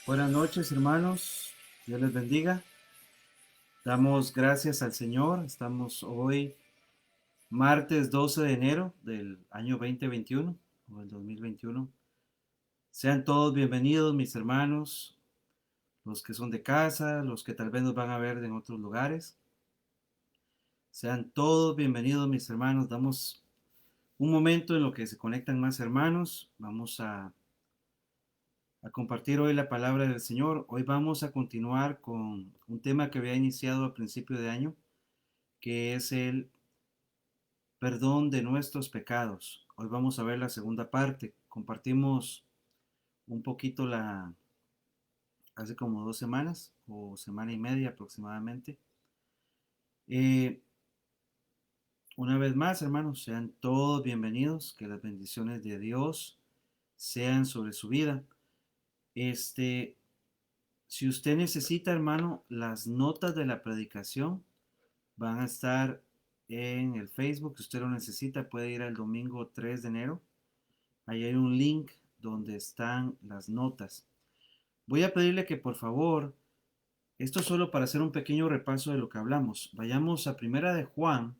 Buenas noches, hermanos. Dios les bendiga. Damos gracias al Señor. Estamos hoy, martes 12 de enero del año 2021 o del 2021. Sean todos bienvenidos, mis hermanos, los que son de casa, los que tal vez nos van a ver en otros lugares. Sean todos bienvenidos, mis hermanos. Damos un momento en lo que se conectan más hermanos. Vamos a compartir hoy la palabra del Señor. Hoy vamos a continuar con un tema que había iniciado a principio de año, que es el perdón de nuestros pecados. Hoy vamos a ver la segunda parte. Compartimos un poquito hace como 2 semanas o semana y media aproximadamente. Una vez más, hermanos, sean todos bienvenidos. Que las bendiciones de Dios sean sobre su vida. Si usted necesita, hermano, las notas de la predicación van a estar en el Facebook. Si usted lo necesita, puede ir al domingo 3 de enero. Ahí hay un link donde están las notas. Voy a pedirle que por favor, esto solo para hacer un pequeño repaso de lo que hablamos. Vayamos a Primera de Juan,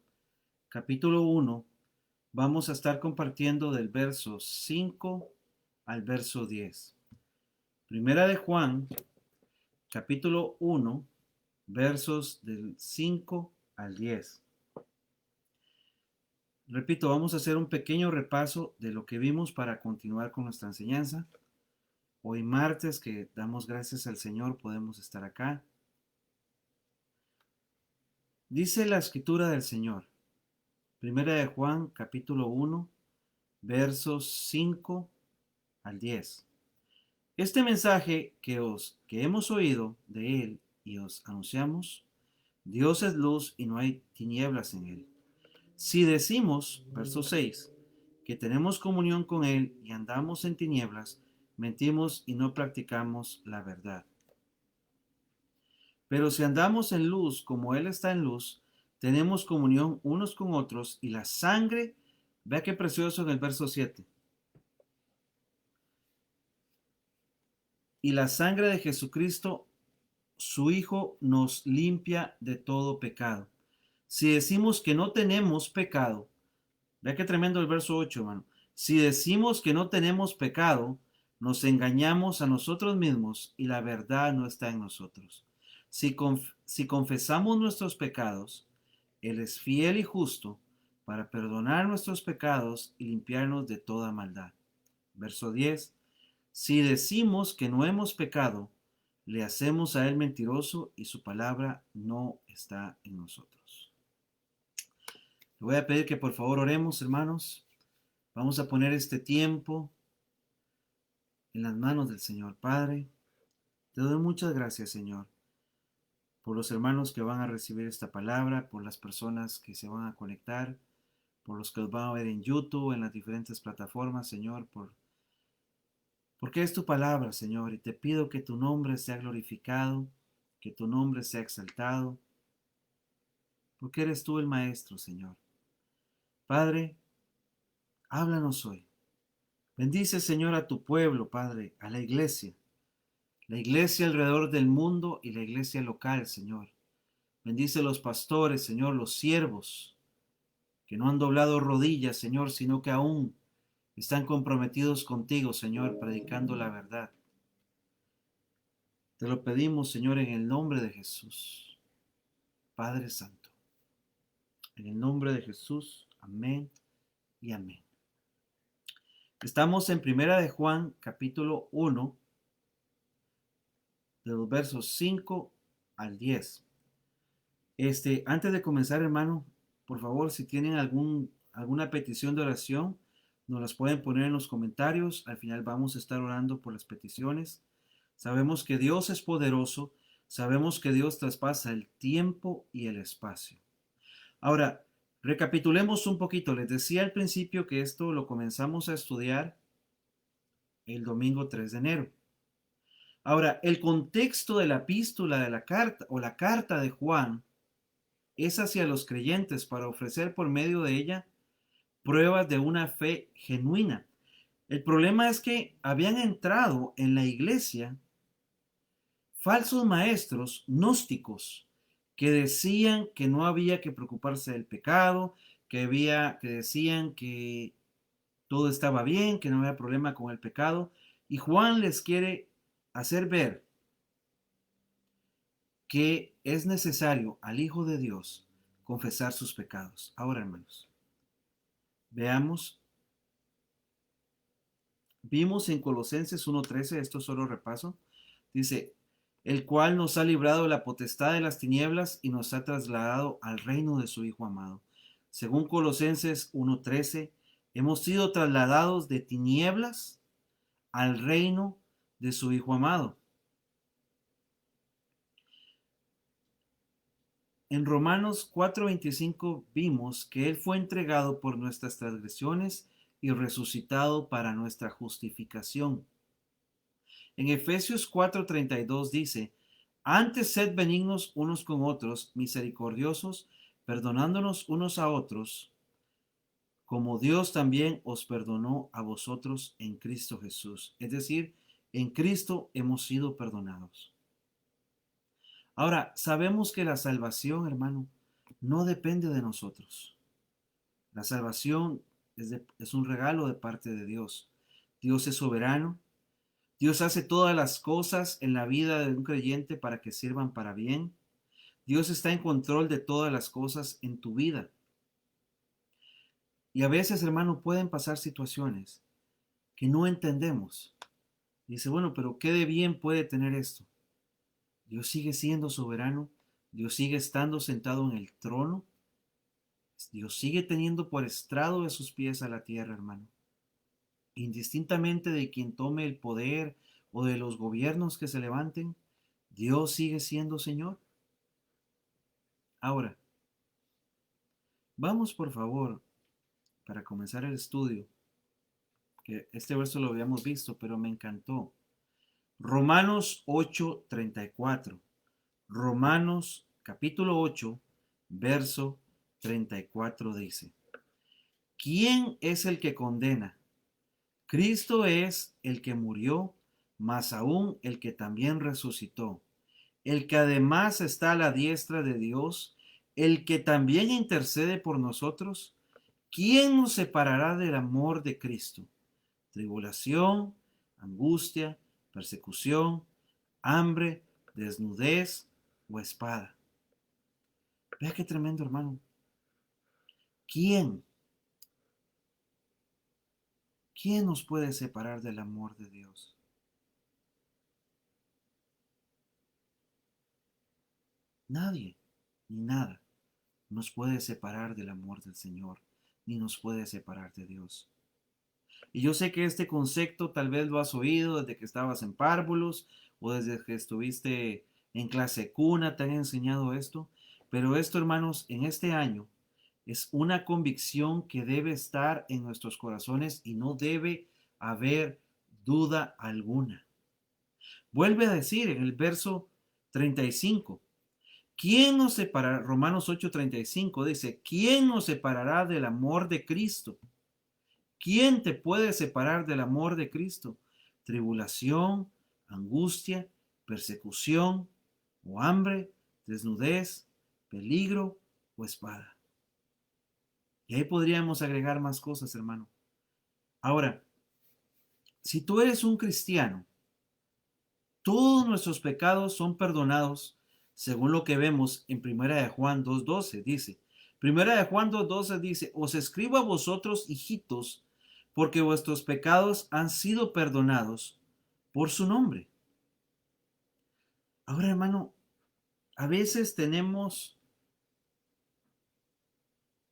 capítulo 1. Vamos a estar compartiendo del verso 5 al verso 10. Primera de Juan, capítulo 1, versos del 5 al 10. Repito, vamos a hacer un pequeño repaso de lo que vimos para continuar con nuestra enseñanza. Hoy martes, que damos gracias al Señor, podemos estar acá. Dice la escritura del Señor, Primera de Juan, capítulo 1, versos 5 al 10. Este mensaje que hemos oído de Él y os anunciamos, Dios es luz y no hay tinieblas en Él. Si decimos, verso 6, que tenemos comunión con Él y andamos en tinieblas, mentimos y no practicamos la verdad. Pero si andamos en luz como Él está en luz, tenemos comunión unos con otros y la sangre, vea qué precioso en el verso 7. Y la sangre de Jesucristo, su Hijo, nos limpia de todo pecado. Si decimos que no tenemos pecado, vea qué tremendo el verso 8, hermano. Si decimos que no tenemos pecado, nos engañamos a nosotros mismos y la verdad no está en nosotros. Si confesamos nuestros pecados, Él es fiel y justo para perdonar nuestros pecados y limpiarnos de toda maldad. Verso 10. Si decimos que no hemos pecado, le hacemos a Él mentiroso y su palabra no está en nosotros. Le voy a pedir que por favor oremos, hermanos. Vamos a poner este tiempo en las manos del Señor. Padre, te doy muchas gracias, Señor, por los hermanos que van a recibir esta palabra, por las personas que se van a conectar, por los que los van a ver en YouTube, en las diferentes plataformas, Señor, porque es tu palabra, Señor, y te pido que tu nombre sea glorificado, que tu nombre sea exaltado, porque eres tú el Maestro, Señor. Padre, háblanos hoy. Bendice, Señor, a tu pueblo, Padre, a la iglesia alrededor del mundo y la iglesia local, Señor. Bendice los pastores, Señor, los siervos, que no han doblado rodillas, Señor, sino que aún están comprometidos contigo, Señor, predicando la verdad. Te lo pedimos, Señor, en el nombre de Jesús, Padre Santo. En el nombre de Jesús, amén y amén. Estamos en Primera de Juan, capítulo 1, de los versos 5 al 10. Antes de comenzar, hermano, por favor, si tienen alguna petición de oración, nos las pueden poner en los comentarios. Al final vamos a estar orando por las peticiones. Sabemos que Dios es poderoso. Sabemos que Dios traspasa el tiempo y el espacio. Ahora, recapitulemos un poquito. Les decía al principio que esto lo comenzamos a estudiar el domingo 3 de enero. Ahora, el contexto de la epístola de la carta o la carta de Juan es hacia los creyentes para ofrecer por medio de ella pruebas de una fe genuina. El problema es que habían entrado en la iglesia falsos maestros gnósticos que decían que no había que preocuparse del pecado, que decían que todo estaba bien, que no había problema con el pecado, y Juan les quiere hacer ver que es necesario al Hijo de Dios confesar sus pecados. Ahora, hermanos, veamos. Vimos en Colosenses 1:13, esto solo repaso, dice, el cual nos ha librado de la potestad de las tinieblas y nos ha trasladado al reino de su Hijo amado. Según Colosenses 1:13, hemos sido trasladados de tinieblas al reino de su Hijo amado. En Romanos 4:25 vimos que Él fue entregado por nuestras transgresiones y resucitado para nuestra justificación. En Efesios 4:32 dice, antes sed benignos unos con otros, misericordiosos, perdonándonos unos a otros, como Dios también os perdonó a vosotros en Cristo Jesús. Es decir, en Cristo hemos sido perdonados. Ahora, sabemos que la salvación, hermano, no depende de nosotros. La salvación es un regalo de parte de Dios. Dios es soberano. Dios hace todas las cosas en la vida de un creyente para que sirvan para bien. Dios está en control de todas las cosas en tu vida. Y a veces, hermano, pueden pasar situaciones que no entendemos. Y dice, bueno, pero ¿qué de bien puede tener esto? Dios sigue siendo soberano. Dios sigue estando sentado en el trono. Dios sigue teniendo por estrado de sus pies a la tierra, hermano. Indistintamente de quien tome el poder o de los gobiernos que se levanten, Dios sigue siendo Señor. Ahora, vamos por favor, para comenzar el estudio, que este verso lo habíamos visto, pero me encantó. Romanos 8:34. Romanos capítulo 8, verso 34 dice, ¿quién es el que condena? Cristo es el que murió, más aún el que también resucitó, el que además está a la diestra de Dios, el que también intercede por nosotros. ¿Quién nos separará del amor de Cristo? Tribulación, angustia, persecución, hambre, desnudez o espada. Vea qué tremendo, hermano. ¿Quién? ¿Quién nos puede separar del amor de Dios? Nadie, ni nada, nos puede separar del amor del Señor, ni nos puede separar de Dios. Y yo sé que este concepto tal vez lo has oído desde que estabas en párvulos o desde que estuviste en clase cuna, te han enseñado esto. Pero esto, hermanos, en este año es una convicción que debe estar en nuestros corazones y no debe haber duda alguna. Vuelve a decir en el verso 35, ¿quién nos separará? Romanos 8:35 dice, ¿quién nos separará del amor de Cristo? ¿Quién te puede separar del amor de Cristo? Tribulación, angustia, persecución, o hambre, desnudez, peligro o espada. Y ahí podríamos agregar más cosas, hermano. Ahora, si tú eres un cristiano, todos nuestros pecados son perdonados, según lo que vemos en 1 de Juan 2:12. Dice, Primera de Juan 2:12 dice, os escribo a vosotros, hijitos, porque vuestros pecados han sido perdonados por su nombre. Ahora, hermano, a veces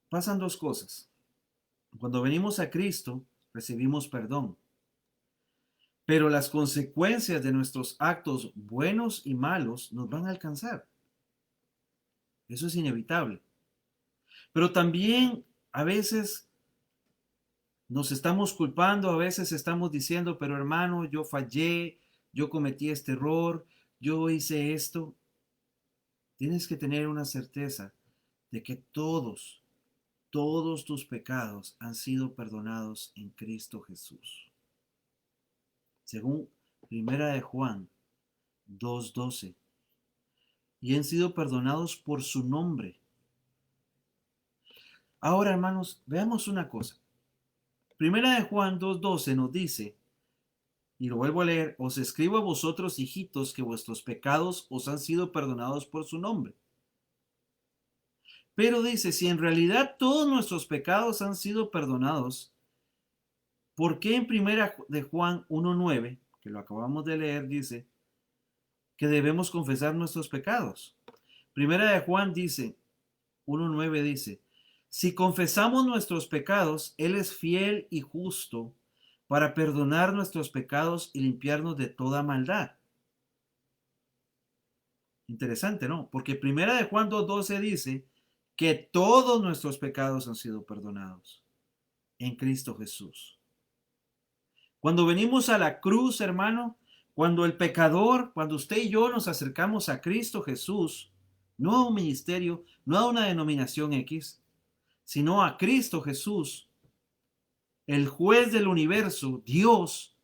pasan dos cosas. Cuando venimos a Cristo, recibimos perdón, pero las consecuencias de nuestros actos buenos y malos nos van a alcanzar. Eso es inevitable. Pero también a veces nos estamos culpando, a veces estamos diciendo, pero hermano, yo fallé, yo cometí este error, yo hice esto. Tienes que tener una certeza de que todos tus pecados han sido perdonados en Cristo Jesús. Según Primera de Juan 2:12. Y han sido perdonados por su nombre. Ahora, hermanos, veamos una cosa. Primera de Juan 2:12 nos dice, y lo vuelvo a leer, os escribo a vosotros, hijitos, que vuestros pecados os han sido perdonados por su nombre. Pero dice, si en realidad todos nuestros pecados han sido perdonados, ¿por qué en Primera de Juan 1:9, que lo acabamos de leer, dice que debemos confesar nuestros pecados? Primera de Juan dice, 1:9 dice, si confesamos nuestros pecados, Él es fiel y justo para perdonar nuestros pecados y limpiarnos de toda maldad. Interesante, ¿no? Porque Primera de Juan 2:12 dice que todos nuestros pecados han sido perdonados en Cristo Jesús. Cuando venimos a la cruz, hermano, cuando el pecador, cuando usted y yo nos acercamos a Cristo Jesús, no a un ministerio, no a una denominación X, sino a Cristo Jesús, el juez del universo, Dios,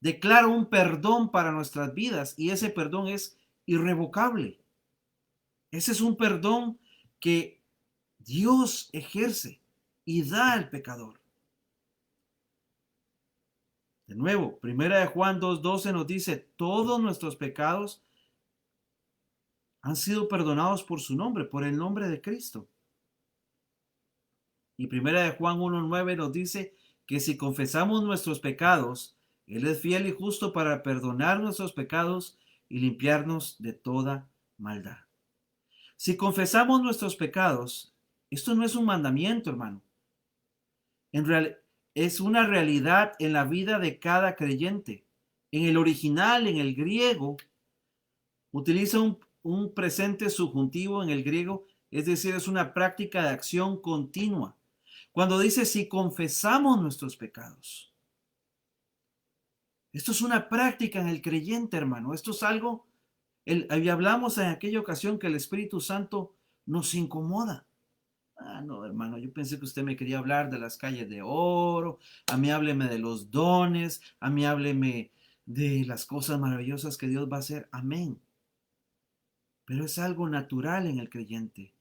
declara un perdón para nuestras vidas y ese perdón es irrevocable. Ese es un perdón que Dios ejerce y da al pecador. De nuevo, Primera de Juan 2:12 nos dice, todos nuestros pecados han sido perdonados por su nombre, por el nombre de Cristo. Y Primera de Juan 1:9 nos dice que si confesamos nuestros pecados, Él es fiel y justo para perdonar nuestros pecados y limpiarnos de toda maldad. Si confesamos nuestros pecados, esto no es un mandamiento, hermano. Es una realidad en la vida de cada creyente. En el original, en el griego, utiliza un presente subjuntivo en el griego, es decir, es una práctica de acción continua. Cuando dice si confesamos nuestros pecados. Esto es una práctica en el creyente, hermano. Esto es algo, hablamos en aquella ocasión que el Espíritu Santo nos incomoda. Ah, no, hermano, yo pensé que usted me quería hablar de las calles de oro, a mí hábleme de los dones, a mí hábleme de las cosas maravillosas que Dios va a hacer. Amén. Pero es algo natural en el creyente.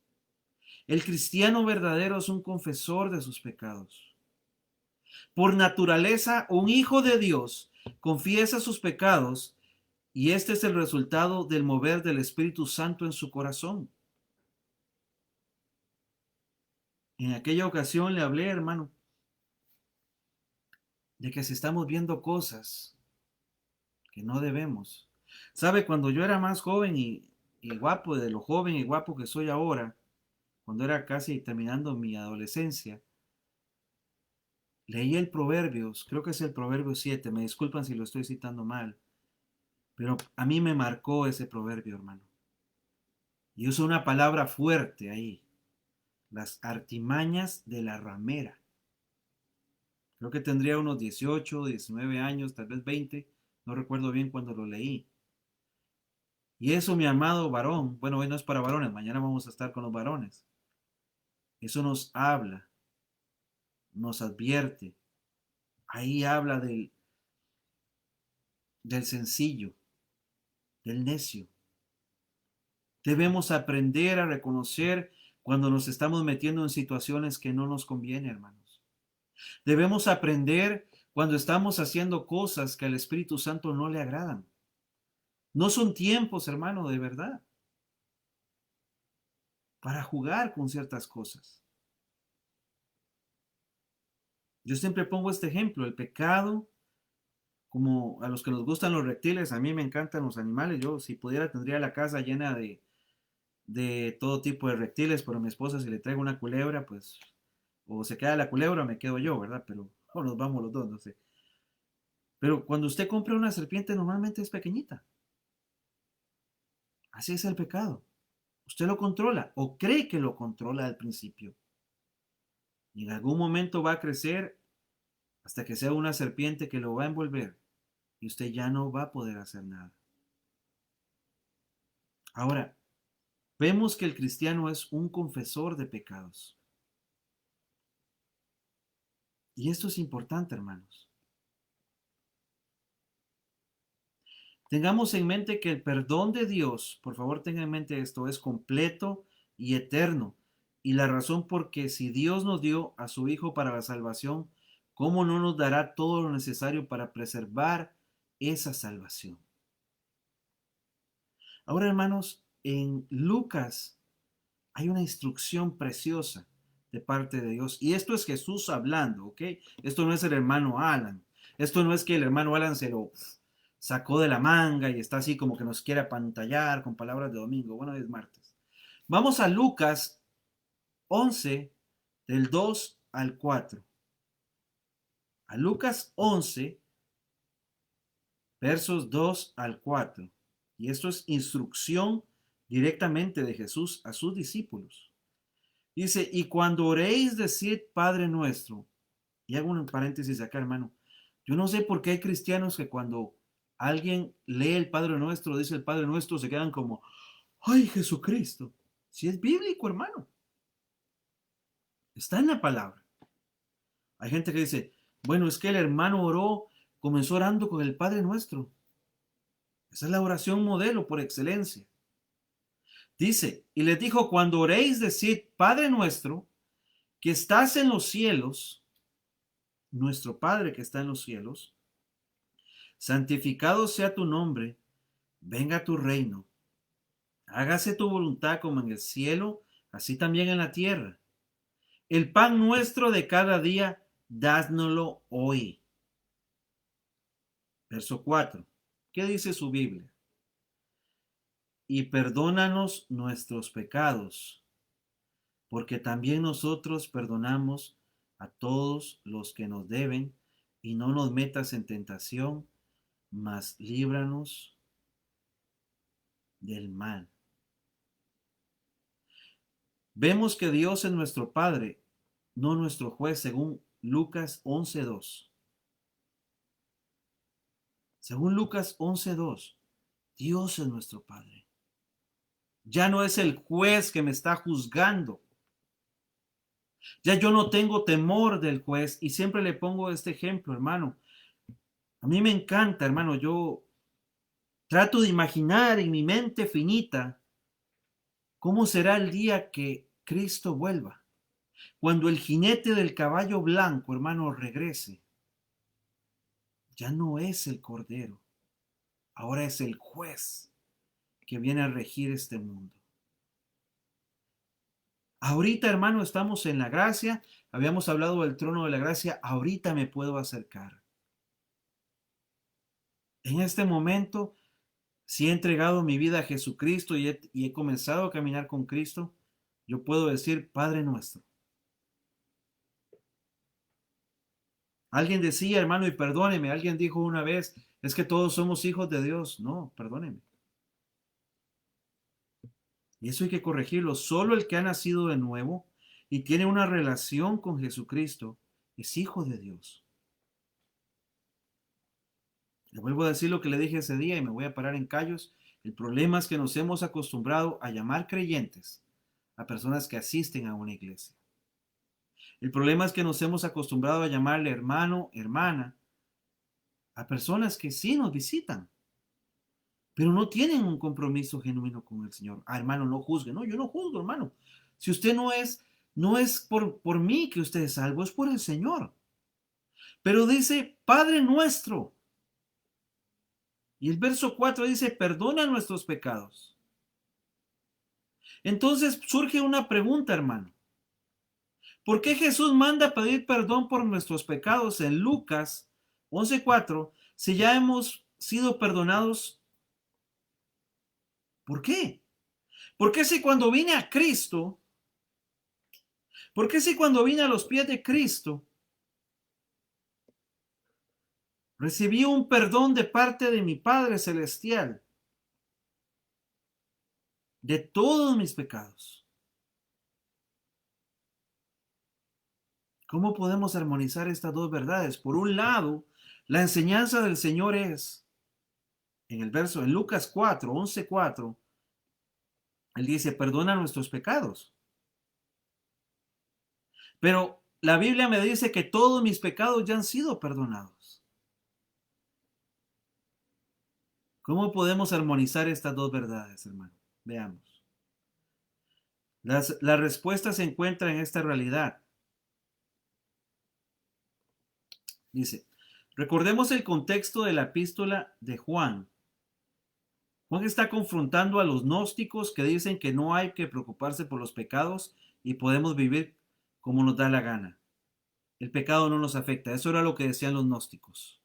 El cristiano verdadero es un confesor de sus pecados. Por naturaleza, un hijo de Dios confiesa sus pecados y este es el resultado del mover del Espíritu Santo en su corazón. En aquella ocasión le hablé, hermano, de que si estamos viendo cosas que no debemos. ¿Sabe? Cuando yo era más joven y guapo, de lo joven y guapo que soy ahora, cuando era casi terminando mi adolescencia, leí el Proverbios, creo que es el Proverbio 7, me disculpan si lo estoy citando mal, pero a mí me marcó ese proverbio, hermano. Y uso una palabra fuerte ahí, las artimañas de la ramera. Creo que tendría unos 18, 19 años, tal vez 20, no recuerdo bien cuando lo leí. Y eso, mi amado varón, bueno, hoy no es para varones, mañana vamos a estar con los varones. Eso nos habla, nos advierte. Ahí habla del sencillo, del necio. Debemos aprender a reconocer cuando nos estamos metiendo en situaciones que no nos conviene, hermanos. Debemos aprender cuando estamos haciendo cosas que al Espíritu Santo no le agradan. No son tiempos, hermano, de verdad. para jugar con ciertas cosas. Yo siempre pongo este ejemplo, el pecado, como a los que nos gustan los reptiles, a mí me encantan los animales, yo si pudiera tendría la casa llena de todo tipo de reptiles, pero a mi esposa si le traigo una culebra, pues o se queda la culebra o me quedo yo, ¿verdad? Pero o nos vamos los dos, no sé. Pero cuando usted compra una serpiente normalmente es pequeñita. Así es el pecado. Usted lo controla o cree que lo controla al principio. Y en algún momento va a crecer hasta que sea una serpiente que lo va a envolver y usted ya no va a poder hacer nada. Ahora, vemos que el cristiano es un confesor de pecados. Y esto es importante, hermanos. Tengamos en mente que el perdón de Dios, por favor tengan en mente esto, es completo y eterno. Y la razón por que si Dios nos dio a su Hijo para la salvación, ¿cómo no nos dará todo lo necesario para preservar esa salvación? Ahora, hermanos, en Lucas hay una instrucción preciosa de parte de Dios. Y esto es Jesús hablando, ¿ok? Esto no es el hermano Alan. Esto no es que el hermano Alan se lo sacó de la manga y está así como que nos quiere apantallar con palabras de domingo. Bueno, es martes. Vamos a Lucas 11, del 2 al 4. A Lucas 11, versos 2 al 4. Y esto es instrucción directamente de Jesús a sus discípulos. Dice, y cuando oréis, decid Padre nuestro. Y hago un paréntesis acá, hermano. Yo no sé por qué hay cristianos que cuando alguien lee el Padre Nuestro, dice el Padre Nuestro, se quedan como, ¡ay, Jesucristo! Si es bíblico, hermano. Está en la palabra. Hay gente que dice, bueno, es que el hermano oró, comenzó orando con el Padre Nuestro. Esa es la oración modelo por excelencia. Dice, y les dijo, cuando oréis, decid, Padre Nuestro, que estás en los cielos, nuestro Padre que está en los cielos, santificado sea tu nombre, venga tu reino, hágase tu voluntad como en el cielo, así también en la tierra. El pan nuestro de cada día, dásnoslo hoy. Verso 4. ¿Qué dice su Biblia? Y perdónanos nuestros pecados, porque también nosotros perdonamos a todos los que nos deben, y no nos metas en tentación, mas líbranos del mal. Vemos que Dios es nuestro Padre, no nuestro juez, según Lucas 11:2. Según Lucas 11:2, Dios es nuestro Padre. Ya no es el juez que me está juzgando. Ya yo no tengo temor del juez y siempre le pongo este ejemplo, hermano. A mí me encanta, hermano, yo trato de imaginar en mi mente finita cómo será el día que Cristo vuelva. Cuando el jinete del caballo blanco, hermano, regrese. Ya no es el cordero, ahora es el juez que viene a regir este mundo. Ahorita, hermano, estamos en la gracia, habíamos hablado del trono de la gracia, ahorita me puedo acercar. En este momento, si he entregado mi vida a Jesucristo y he comenzado a caminar con Cristo, yo puedo decir, Padre nuestro. Alguien decía, hermano, y perdóneme, alguien dijo una vez, es que todos somos hijos de Dios. No, perdóneme. Y eso hay que corregirlo. Solo el que ha nacido de nuevo y tiene una relación con Jesucristo es hijo de Dios. Le vuelvo a decir lo que le dije ese día y me voy a parar en callos. El problema es que nos hemos acostumbrado a llamar creyentes a personas que asisten a una iglesia. El problema es que nos hemos acostumbrado a llamarle hermano, hermana, a personas que sí nos visitan, pero no tienen un compromiso genuino con el Señor. Ah, hermano, no juzgue. No, yo no juzgo, hermano. Si usted no es por mí que usted es salvo, es por el Señor. Pero dice, Padre nuestro. Y el verso 4 dice, perdona nuestros pecados. Entonces surge una pregunta, hermano. ¿Por qué Jesús manda pedir perdón por nuestros pecados en Lucas 11:4 si ya hemos sido perdonados? ¿Por qué? ¿Por qué si cuando vine a Cristo, por qué si cuando vine a los pies de Cristo, recibí un perdón de parte de mi Padre Celestial de todos mis pecados? ¿Cómo podemos armonizar estas dos verdades? Por un lado, la enseñanza del Señor es, en Lucas 4, 11:4, Él dice, perdona nuestros pecados. Pero la Biblia me dice que todos mis pecados ya han sido perdonados. ¿Cómo podemos armonizar estas dos verdades, hermano? Veamos. La respuesta se encuentra en esta realidad. Dice, recordemos el contexto de la epístola de Juan. Juan está confrontando a los gnósticos que dicen que no hay que preocuparse por los pecados y podemos vivir como nos da la gana. El pecado no nos afecta. Eso era lo que decían los gnósticos.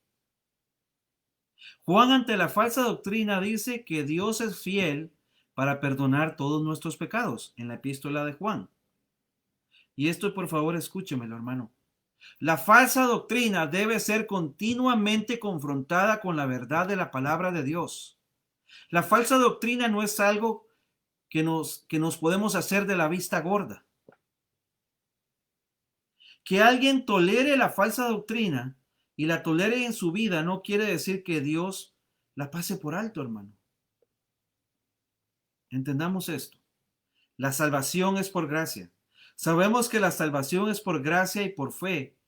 Juan, ante la falsa doctrina, dice que Dios es fiel para perdonar todos nuestros pecados en la epístola de Juan. Y esto, por favor, escúchemelo, hermano. La falsa doctrina debe ser continuamente confrontada con la verdad de la palabra de Dios. La falsa doctrina no es algo que nos podemos hacer de la vista gorda. Que alguien tolere la falsa doctrina y la tolere en su vida no quiere decir que Dios la pase por alto, hermano. Entendamos esto. La salvación es por gracia. Sabemos que la salvación es por gracia y por fe,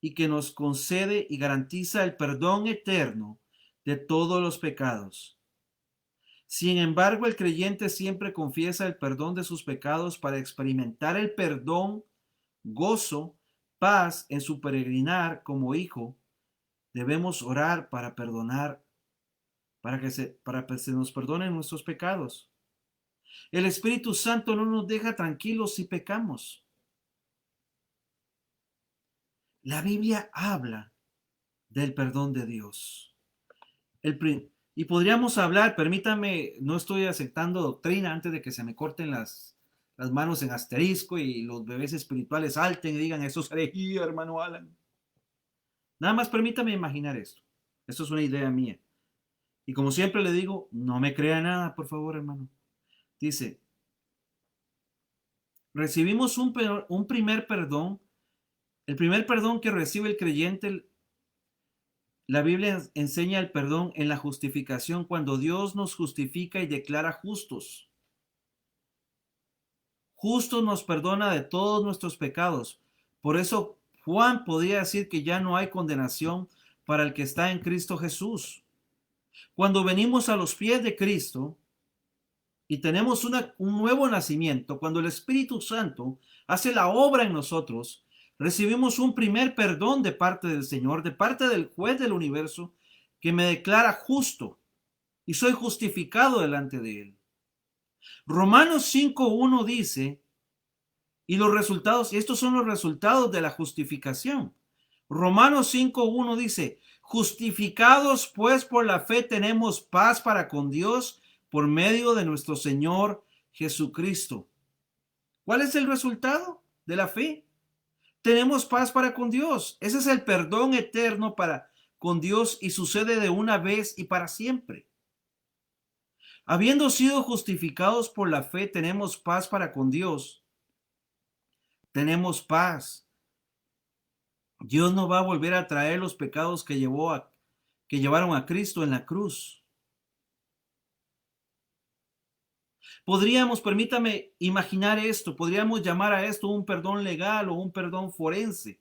y que nos concede y garantiza el perdón eterno de todos los pecados. Sin embargo, el creyente siempre confiesa el perdón de sus pecados para experimentar el perdón, gozo, paz en su peregrinar como hijo. Debemos orar para perdonar, para que se nos perdonen nuestros pecados. El Espíritu Santo no nos deja tranquilos si pecamos. La Biblia habla del perdón de Dios. Y podríamos hablar, permítame, no estoy aceptando doctrina antes de que se me corten las manos en asterisco y los bebés espirituales salten y digan, eso es herejía, hermano Alan. Nada más permítame imaginar esto. Esto es una idea mía. Y como siempre le digo, no me crea nada, por favor, hermano. Dice, recibimos un primer perdón. El primer perdón que recibe el creyente, la Biblia enseña el perdón en la justificación, cuando Dios nos justifica y declara justos. Justos nos perdona de todos nuestros pecados. Por eso Juan podía decir que ya no hay condenación para el que está en Cristo Jesús. Cuando venimos a los pies de Cristo y tenemos un nuevo nacimiento, cuando el Espíritu Santo hace la obra en nosotros, recibimos un primer perdón de parte del Señor, de parte del juez del universo, que me declara justo y soy justificado delante de Él. Romanos 5:1 dice, y los resultados, y estos son los resultados de la justificación. Romanos 5:1 dice, justificados pues por la fe tenemos paz para con Dios por medio de nuestro Señor Jesucristo. ¿Cuál es el resultado de la fe? Tenemos paz para con Dios. Ese es el perdón eterno para con Dios y sucede de una vez y para siempre. Habiendo sido justificados por la fe, tenemos paz para con Dios. Tenemos paz. Dios no va a volver a traer los pecados que llevaron a Cristo en la cruz. Podríamos, permítame imaginar esto, podríamos llamar a esto un perdón legal o un perdón forense.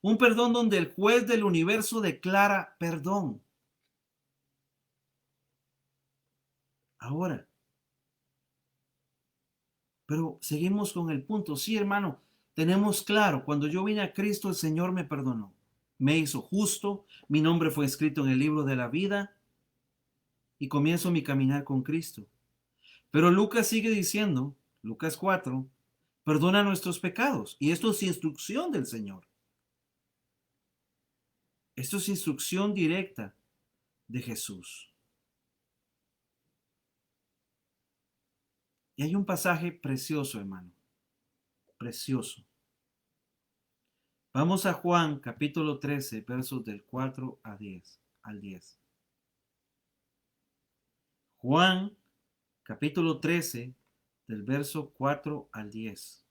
Un perdón donde el juez del universo declara perdón. Ahora, pero seguimos con el punto. Sí, hermano, tenemos claro, cuando yo vine a Cristo, el Señor me perdonó. Me hizo justo, mi nombre fue escrito en el libro de la vida y comienzo mi caminar con Cristo. Pero Lucas sigue diciendo, Lucas 4, perdona nuestros pecados. Y esto es instrucción del Señor. Esto es instrucción directa de Jesús. Y hay un pasaje precioso, hermano. Precioso. Vamos a Juan capítulo 13, versos del 4 a 10, al 10. Juan capítulo 13, del verso 4 al 10.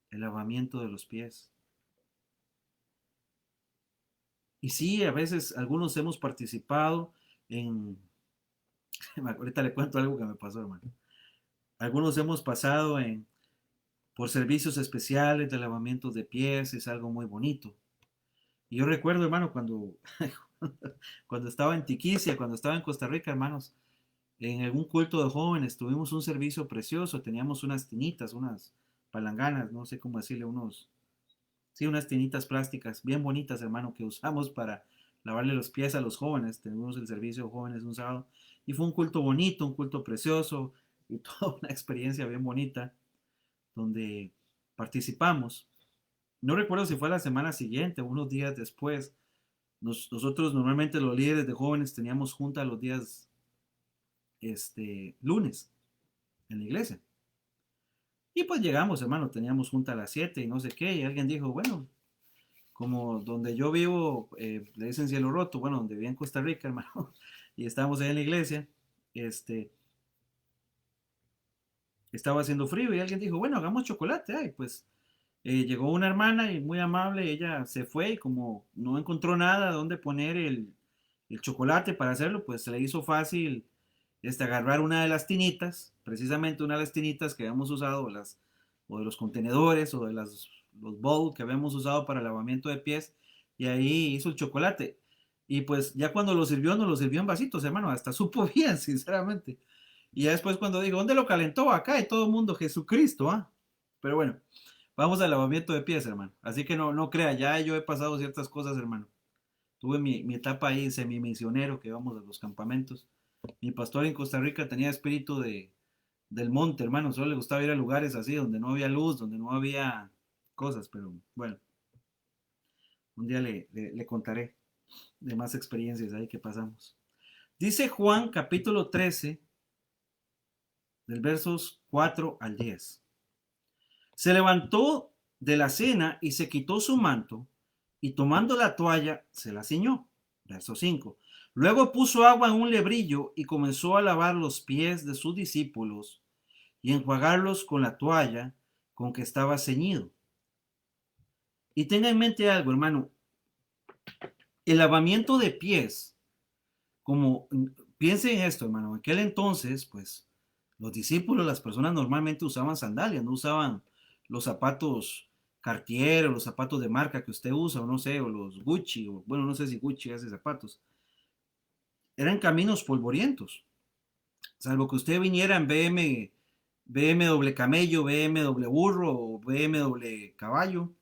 El lavamiento de los pies. Y sí, a veces algunos hemos participado en... Ahorita le cuento algo que me pasó, hermano. Algunos hemos pasado por servicios especiales de lavamiento de pies, es algo muy bonito. Y yo recuerdo, hermano, cuando estaba en Tiquicia, cuando estaba en Costa Rica, hermanos, en algún culto de jóvenes tuvimos un servicio precioso, teníamos unas tinitas, unas palanganas, no sé cómo decirle, sí, unas tinitas plásticas bien bonitas, hermano, que usamos para lavarle los pies a los jóvenes. Tenemos el servicio de jóvenes un sábado y fue un culto bonito, un culto precioso y toda una experiencia bien bonita donde participamos. No recuerdo si fue la semana siguiente o unos días después. Nosotros normalmente los líderes de jóvenes teníamos junta los días lunes en la iglesia. Y pues llegamos, hermano, teníamos junta a las 7 y no sé qué, y alguien dijo, bueno, como donde yo vivo, le dicen Cielo Roto, bueno, donde vivía en Costa Rica, hermano, y estábamos ahí en la iglesia, estaba haciendo frío y alguien dijo, bueno, hagamos chocolate, ay, pues llegó una hermana y muy amable, ella se fue y como no encontró nada donde poner el chocolate para hacerlo, pues se le hizo fácil agarrar una de las tinitas, precisamente una de las tinitas que habíamos usado, o de los contenedores, o de los bowls que habíamos usado para el lavamiento de pies, y ahí hizo el chocolate. Y pues ya cuando lo sirvió, no lo sirvió en vasitos, hermano, hasta supo bien, sinceramente. Y ya después cuando dijo, ¿dónde lo calentó? Acá, y todo el mundo, Jesucristo, ¿ah? Pero bueno, vamos al lavamiento de pies, hermano. Así que no crea, ya yo he pasado ciertas cosas, hermano. Tuve mi etapa ahí semi-misionero, que vamos a los campamentos. Mi pastor en Costa Rica tenía espíritu del monte, hermano. Solo le gustaba ir a lugares así, donde no había luz, donde no había cosas. Pero bueno, un día le contaré de más experiencias ahí que pasamos. Dice Juan capítulo 13, del versos 4 al 10. Se levantó de la cena y se quitó su manto y tomando la toalla se la ciñó. Verso 5. Luego puso agua en un lebrillo y comenzó a lavar los pies de sus discípulos y enjuagarlos con la toalla con que estaba ceñido. Y tenga en mente algo, hermano, el lavamiento de pies, como piensen en esto, hermano, en aquel entonces, pues los discípulos, las personas normalmente usaban sandalias, no usaban los zapatos Cartier o los zapatos de marca que usted usa, o no sé, o los Gucci, o bueno, no sé si Gucci hace zapatos. Eran caminos polvorientos, salvo que usted viniera en BMW camello, BMW burro o BMW caballo,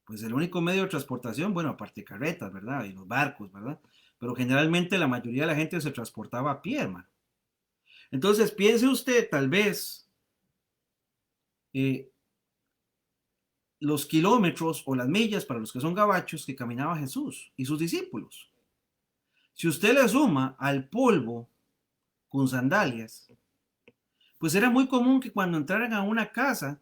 pues el único medio de transportación, bueno, aparte de carretas, ¿verdad? Y los barcos, ¿verdad? Pero generalmente la mayoría de la gente se transportaba a pie, hermano. Entonces piense usted, tal vez, eh, los kilómetros o las millas para los que son gabachos que caminaba Jesús y sus discípulos. Si usted le suma al polvo con sandalias, pues era muy común que cuando entraran a una casa,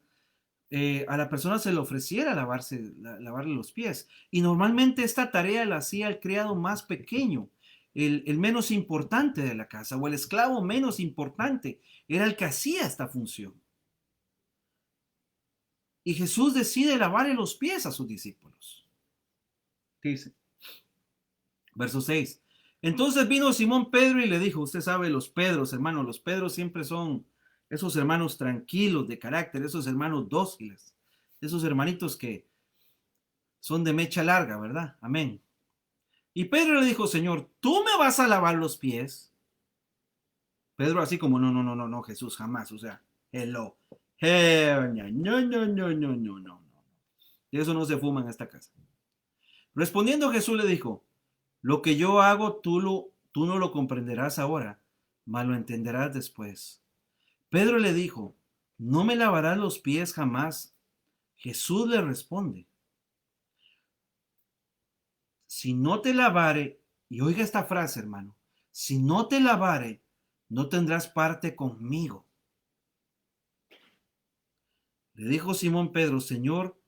a la persona se le ofreciera lavarle los pies. Y normalmente esta tarea la hacía el criado más pequeño, el menos importante de la casa, o el esclavo menos importante, era el que hacía esta función. Y Jesús decide lavarle los pies a sus discípulos. Dice, verso 6. Entonces vino Simón Pedro y le dijo, usted sabe, los Pedros, hermano, los Pedros siempre son esos hermanos tranquilos de carácter, esos hermanos dóciles, esos hermanitos que son de mecha larga, ¿verdad? Amén. Y Pedro le dijo, Señor, ¿tú me vas a lavar los pies? Pedro así como, no, Jesús, jamás, o sea, hello. No. Y eso no se fuma en esta casa. Respondiendo Jesús le dijo, lo que yo hago tú no lo comprenderás ahora, mas lo entenderás después. Pedro le dijo, ¿no me lavarás los pies jamás? Jesús le responde, si no te lavare, y oiga esta frase, hermano, si no te lavare, no tendrás parte conmigo. Le dijo Simón Pedro, Señor,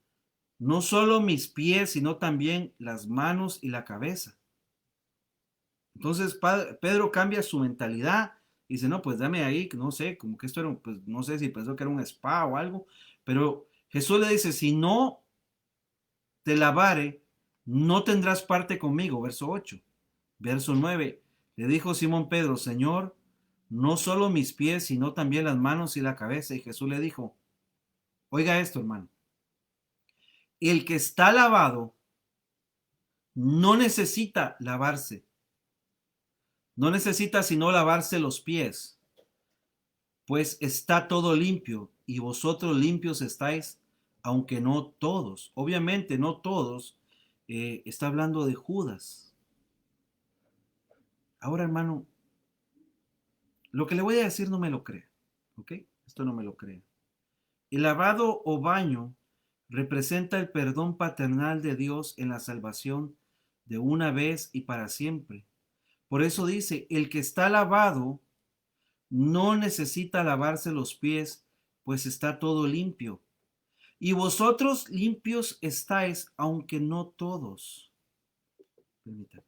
no solo mis pies, sino también las manos y la cabeza. Entonces Pedro cambia su mentalidad y dice, no, pues dame ahí, no sé, como que esto era, pues no sé si pensó que era un spa o algo, pero Jesús le dice, si no te lavare, no tendrás parte conmigo, verso 8. Verso 9, le dijo Simón Pedro, Señor, no solo mis pies, sino también las manos y la cabeza. Y Jesús le dijo, oiga esto, hermano, el que está lavado no necesita lavarse, no necesita sino lavarse los pies, pues está todo limpio y vosotros limpios estáis, aunque no todos. Obviamente no todos, está hablando de Judas. Ahora, hermano, lo que le voy a decir no me lo crea, ¿ok? Esto no me lo crea. El lavado o baño representa el perdón paternal de Dios en la salvación de una vez y para siempre. Por eso dice, el que está lavado no necesita lavarse los pies, pues está todo limpio. Y vosotros limpios estáis, aunque no todos. Permítame.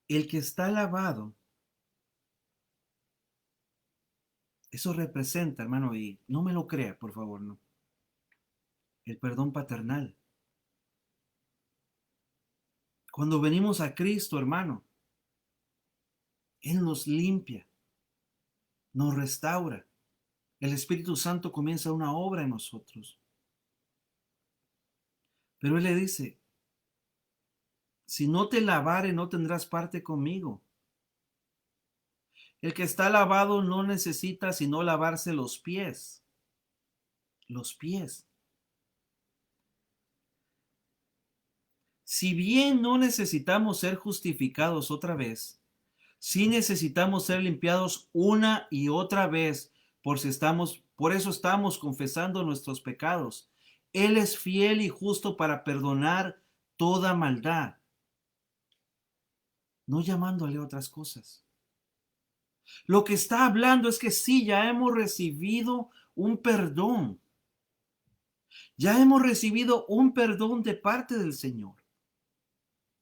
El que está lavado, eso representa, hermano, y no me lo crea, por favor, no. El perdón paternal. Cuando venimos a Cristo, hermano, Él nos limpia, nos restaura. El Espíritu Santo comienza una obra en nosotros. Pero Él le dice, si no te lavare, no tendrás parte conmigo. El que está lavado no necesita sino lavarse los pies. Los pies. Si bien no necesitamos ser justificados otra vez, sí necesitamos ser limpiados una y otra vez por eso estamos confesando nuestros pecados. Él es fiel y justo para perdonar toda maldad, no llamándole otras cosas. Lo que está hablando es que sí, ya hemos recibido un perdón. Ya hemos recibido un perdón de parte del Señor.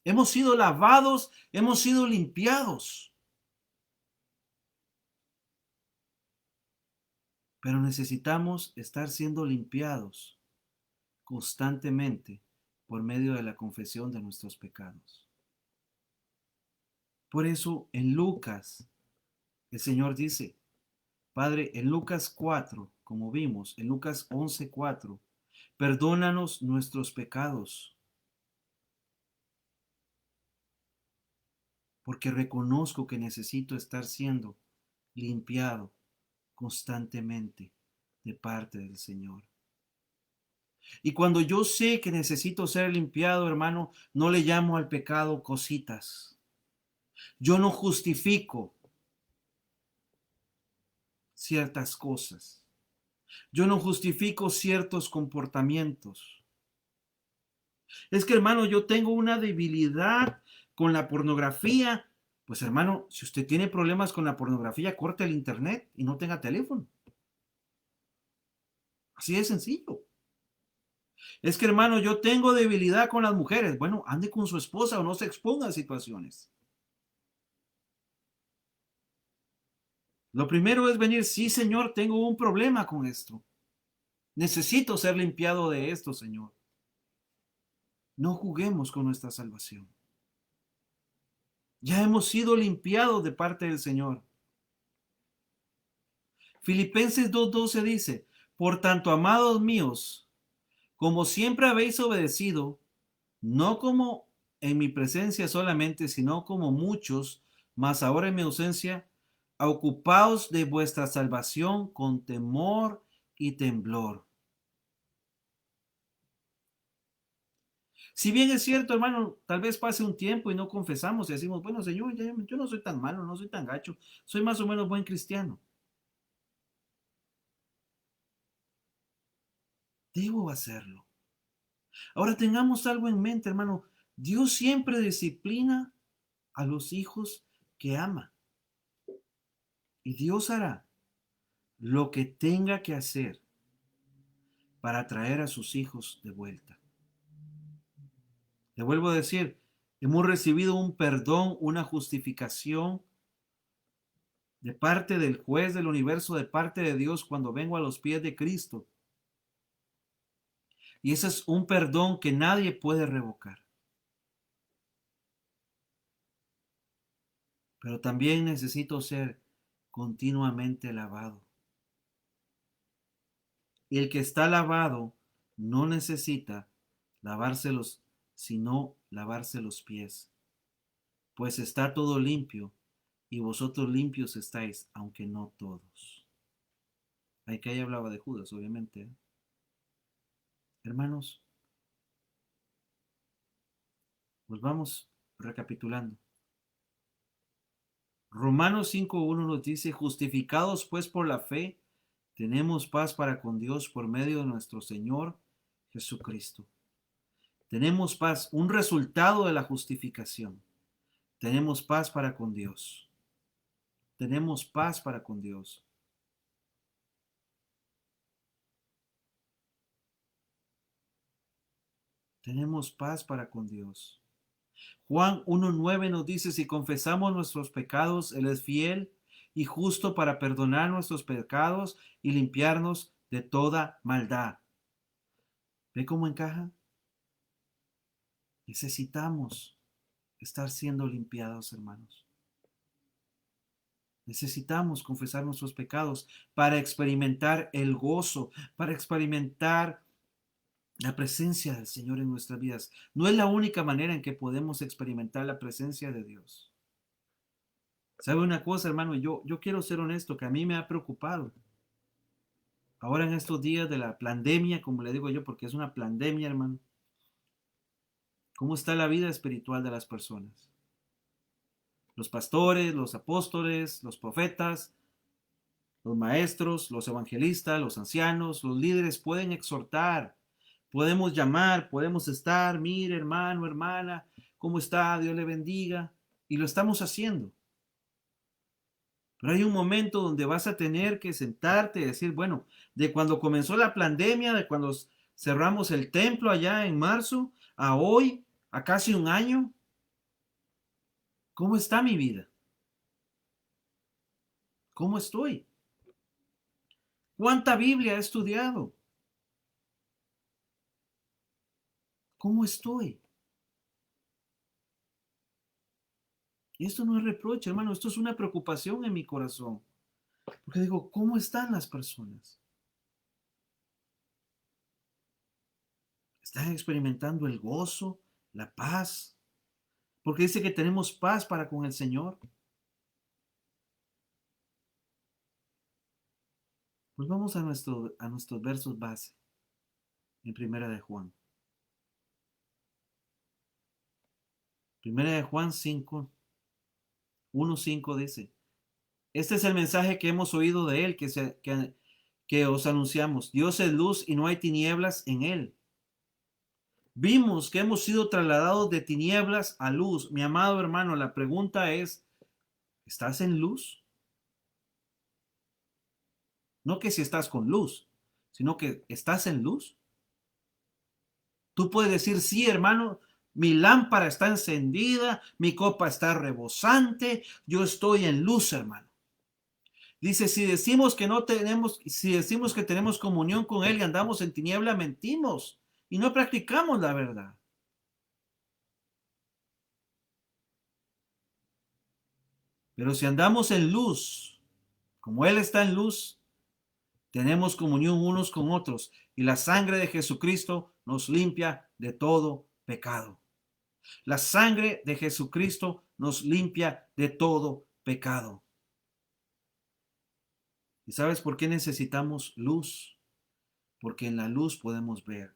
Hemos sido lavados, hemos sido limpiados. Pero necesitamos estar siendo limpiados constantemente por medio de la confesión de nuestros pecados. Por eso en Lucas, el Señor dice, Padre, en Lucas 4, como vimos, en Lucas 11:4, perdónanos nuestros pecados, porque reconozco que necesito estar siendo limpiado constantemente de parte del Señor. Y cuando yo sé que necesito ser limpiado, hermano, no le llamo al pecado cositas. Yo no justifico ciertas cosas. Yo no justifico ciertos comportamientos. Es que, hermano, yo tengo una debilidad con la pornografía. Pues, hermano, si usted tiene problemas con la pornografía, corte el internet y no tenga teléfono. Así de sencillo. Es que, hermano, yo tengo debilidad con las mujeres. Bueno, ande con su esposa o no se exponga a situaciones. Lo primero es venir, sí, Señor, tengo un problema con esto. Necesito ser limpiado de esto, Señor. No juguemos con nuestra salvación. Ya hemos sido limpiados de parte del Señor. Filipenses 2:12 dice, por tanto, amados míos, como siempre habéis obedecido, no como en mi presencia solamente, sino como muchos, mas ahora en mi ausencia, ocupaos de vuestra salvación con temor y temblor. Si bien es cierto, hermano, tal vez pase un tiempo y no confesamos y decimos, bueno, Señor, yo no soy tan malo, no soy tan gacho, soy más o menos buen cristiano. Debo hacerlo. Ahora tengamos algo en mente, hermano. Dios siempre disciplina a los hijos que ama. Y Dios hará lo que tenga que hacer para traer a sus hijos de vuelta. Le vuelvo a decir, hemos recibido un perdón, una justificación de parte del juez del universo, de parte de Dios cuando vengo a los pies de Cristo. Y ese es un perdón que nadie puede revocar. Pero también necesito ser continuamente lavado. Y el que está lavado no necesita lavárselos, sino lavarse los pies, pues está todo limpio, y vosotros limpios estáis, aunque no todos. Ahí que ahí hablaba de Judas, obviamente, ¿eh? Hermanos, pues vamos recapitulando. Romanos 5:1 nos dice, justificados pues por la fe, tenemos paz para con Dios por medio de nuestro Señor Jesucristo. Tenemos paz, un resultado de la justificación. Tenemos paz para con Dios. Tenemos paz para con Dios. Tenemos paz para con Dios. Juan 1:9 nos dice, si confesamos nuestros pecados, Él es fiel y justo para perdonar nuestros pecados y limpiarnos de toda maldad. ¿Ve cómo encaja? Necesitamos estar siendo limpiados, hermanos. Necesitamos confesar nuestros pecados para experimentar el gozo, para experimentar la presencia del Señor en nuestras vidas. No es la única manera en que podemos experimentar la presencia de Dios. ¿Sabe una cosa, hermano? Yo quiero ser honesto, que a mí me ha preocupado. Ahora en estos días de la pandemia, como le digo yo, porque es una pandemia, hermano. ¿Cómo está la vida espiritual de las personas? Los pastores, los apóstoles, los profetas, los maestros, los evangelistas, los ancianos, los líderes pueden exhortar, podemos llamar, podemos estar, mire hermano, hermana, ¿cómo está? Dios le bendiga. Y lo estamos haciendo. Pero hay un momento donde vas a tener que sentarte y decir, bueno, de cuando comenzó la pandemia, de cuando cerramos el templo allá en marzo, a hoy, a casi un año, ¿cómo está mi vida? ¿Cómo estoy? ¿Cuánta Biblia he estudiado? ¿Cómo estoy? Y esto no es reproche, hermano, esto es una preocupación en mi corazón. Porque digo, ¿cómo están las personas? ¿Están experimentando el gozo, la paz? Porque dice que tenemos paz para con el Señor. Pues vamos a nuestros versos base en Primera de Juan. Primera de Juan 5, 1:5 dice, este es el mensaje que hemos oído de él, que os anunciamos. Dios es luz y no hay tinieblas en él. Vimos que hemos sido trasladados de tinieblas a luz. Mi amado hermano, la pregunta es, ¿estás en luz? No que si estás con luz, sino que estás en luz. Tú puedes decir, sí, hermano, mi lámpara está encendida, mi copa está rebosante, yo estoy en luz, hermano. Dice, si decimos que no tenemos, si decimos que tenemos comunión con Él y andamos en tiniebla, mentimos y no practicamos la verdad. Pero si andamos en luz, como Él está en luz, tenemos comunión unos con otros y la sangre de Jesucristo nos limpia de todo pecado. La sangre de Jesucristo nos limpia de todo pecado. ¿Y sabes por qué necesitamos luz? Porque en la luz podemos ver.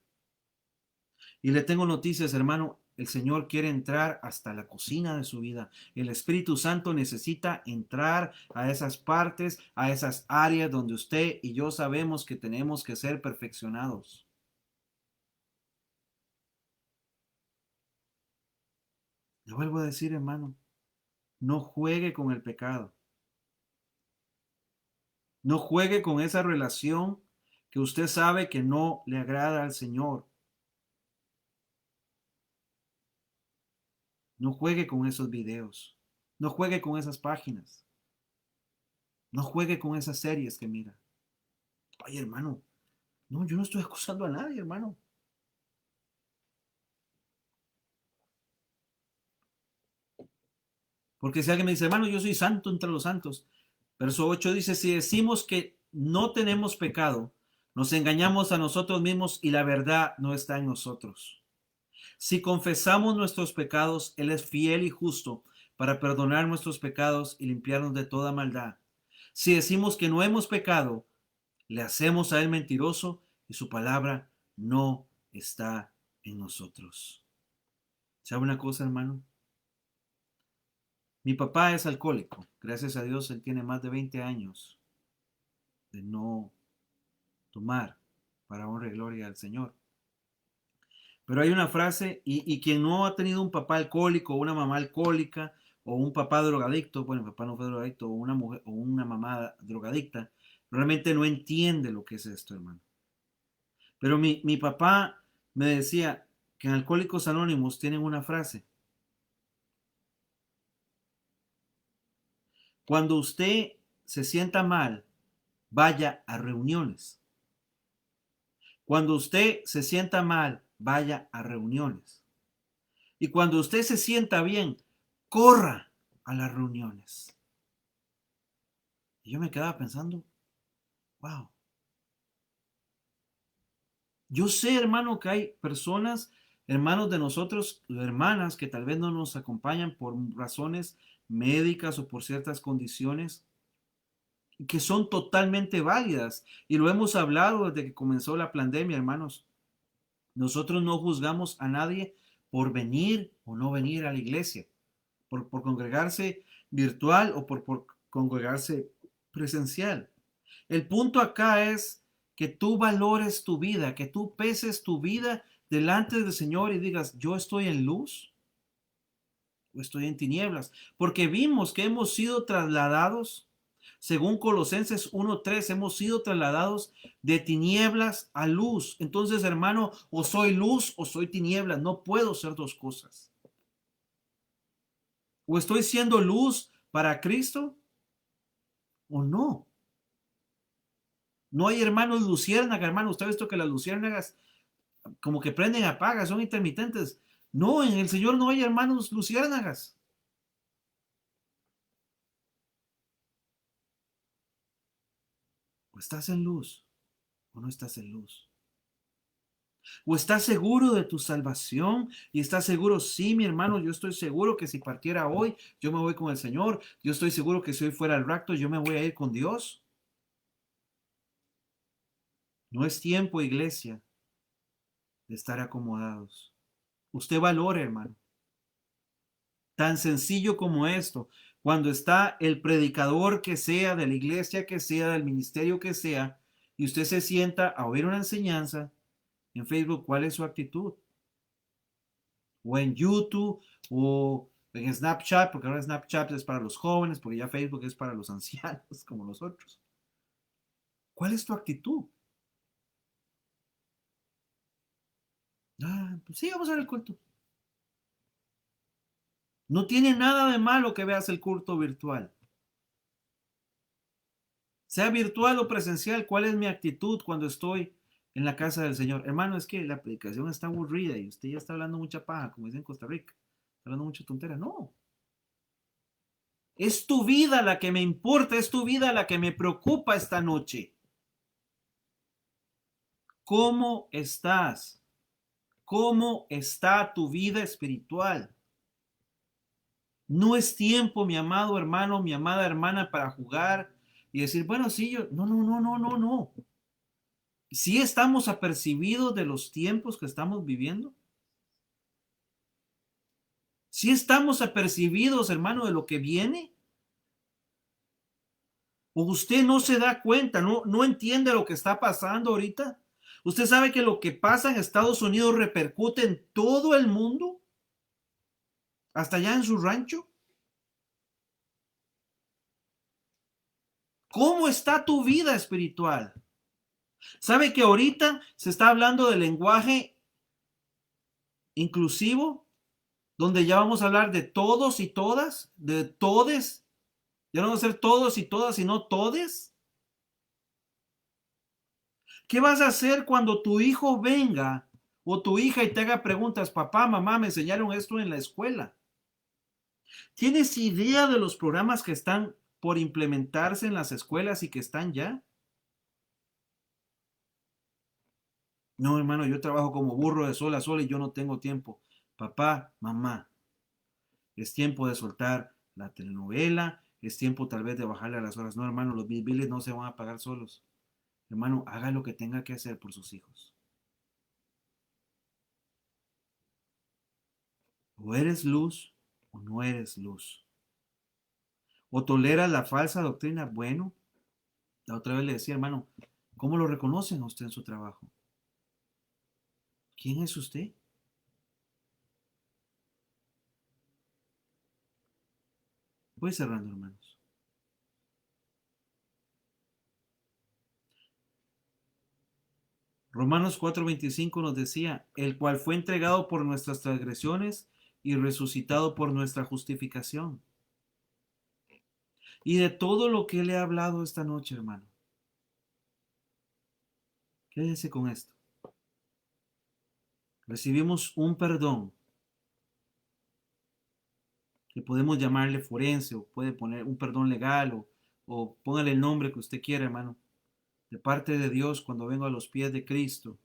Y le tengo noticias, hermano. El Señor quiere entrar hasta la cocina de su vida. El Espíritu Santo necesita entrar a esas partes, a esas áreas donde usted y yo sabemos que tenemos que ser perfeccionados. Le vuelvo a decir, hermano, no juegue con el pecado. No juegue con esa relación que usted sabe que no le agrada al Señor. No juegue con esos videos. No juegue con esas páginas. No juegue con esas series que mira. Ay, hermano, no, yo no estoy acusando a nadie, hermano. Porque si alguien me dice, hermano, yo soy santo entre los santos. Verso 8 dice, si decimos que no tenemos pecado, nos engañamos a nosotros mismos y la verdad no está en nosotros. Si confesamos nuestros pecados, Él es fiel y justo para perdonar nuestros pecados y limpiarnos de toda maldad. Si decimos que no hemos pecado, le hacemos a Él mentiroso y su palabra no está en nosotros. ¿Sabe una cosa, hermano? Mi papá es alcohólico. Gracias a Dios, él tiene más de 20 años de no tomar para honra y gloria al Señor. Pero hay una frase, y quien no ha tenido un papá alcohólico, o una mamá alcohólica, o un papá drogadicto, bueno, mi papá no fue drogadicto, o una mujer, o una mamá drogadicta, realmente no entiende lo que es esto, hermano. Pero mi papá me decía que en Alcohólicos Anónimos tienen una frase. Cuando usted se sienta mal, vaya a reuniones. Cuando usted se sienta mal, vaya a reuniones. Y cuando usted se sienta bien, corra a las reuniones. Y yo me quedaba pensando, wow. Yo sé, hermano, que hay personas, hermanos de nosotros, hermanas, que tal vez no nos acompañan por razones médicas o por ciertas condiciones que son totalmente válidas. Y lo hemos hablado desde que comenzó la pandemia, hermanos. Nosotros no juzgamos a nadie por venir o no venir a la iglesia, por congregarse virtual o por congregarse presencial. El punto acá es que tú valores tu vida, que tú peses tu vida delante del Señor y digas, yo estoy en luz o estoy en tinieblas, porque vimos que hemos sido trasladados, según Colosenses 1:3, hemos sido trasladados de tinieblas a luz. Entonces, hermano, o soy luz o soy tinieblas, no puedo ser dos cosas. O estoy siendo luz para Cristo o no. No hay hermanos luciérnagas, hermano. Usted ha visto que las luciérnagas como que prenden, apagan, son intermitentes. No, en el Señor no hay hermanos luciérnagas. O estás en luz o no estás en luz. O estás seguro de tu salvación y estás seguro, sí, mi hermano, yo estoy seguro que si partiera hoy, yo me voy con el Señor. Yo estoy seguro que si hoy fuera el rapto, yo me voy a ir con Dios. No es tiempo, iglesia, de estar acomodados. Usted valore, hermano. Tan sencillo como esto. Cuando está el predicador que sea, de la iglesia que sea, del ministerio que sea, y usted se sienta a oír una enseñanza en Facebook, ¿cuál es su actitud? O en YouTube, o en Snapchat, porque ahora Snapchat es para los jóvenes, porque ya Facebook es para los ancianos, como los otros. ¿Cuál es tu actitud? Ah, pues sí, vamos a ver el culto. No tiene nada de malo que veas el culto virtual. Sea virtual o presencial, ¿cuál es mi actitud cuando estoy en la casa del Señor? Hermano, es que la predicación está aburrida y usted ya está hablando mucha paja, como dicen en Costa Rica. Está hablando mucha tontera. No. Es tu vida la que me importa, es tu vida la que me preocupa esta noche. ¿Cómo estás? ¿Cómo está tu vida espiritual? No es tiempo, mi amado hermano, mi amada hermana, para jugar y decir, bueno, sí, yo, no, no, no, no, no, no. Sí estamos apercibidos de los tiempos que estamos viviendo. ¿Sí estamos apercibidos, hermano, de lo que viene? ¿O usted no se da cuenta, no entiende lo que está pasando ahorita? ¿Usted sabe que lo que pasa en Estados Unidos repercute en todo el mundo? ¿Hasta allá en su rancho? ¿Cómo está tu vida espiritual? ¿Sabe que ahorita se está hablando de lenguaje inclusivo? Donde ya vamos a hablar de todos y todas, de todes. Ya no vamos a ser todos y todas, sino todes. ¿Qué vas a hacer cuando tu hijo venga o tu hija y te haga preguntas? Papá, mamá, me enseñaron esto en la escuela. ¿Tienes idea de los programas que están por implementarse en las escuelas y que están ya? No, hermano, yo trabajo como burro de sol a sol y yo no tengo tiempo. Papá, mamá, es tiempo de soltar la telenovela, es tiempo tal vez de bajarle a las horas. No, hermano, los biles no se van a pagar solos. Hermano, haga lo que tenga que hacer por sus hijos. O eres luz o no eres luz. O toleras la falsa doctrina. Bueno, la otra vez le decía, hermano, ¿cómo lo reconocen a usted en su trabajo? ¿Quién es usted? Voy cerrando, hermanos. Romanos 4:25 nos decía, el cual fue entregado por nuestras transgresiones y resucitado por nuestra justificación. Y de todo lo que le he hablado esta noche, hermano, quédese con esto. Recibimos un perdón que podemos llamarle forense o puede poner un perdón legal o póngale el nombre que usted quiera, hermano, de parte de Dios cuando vengo a los pies de Cristo,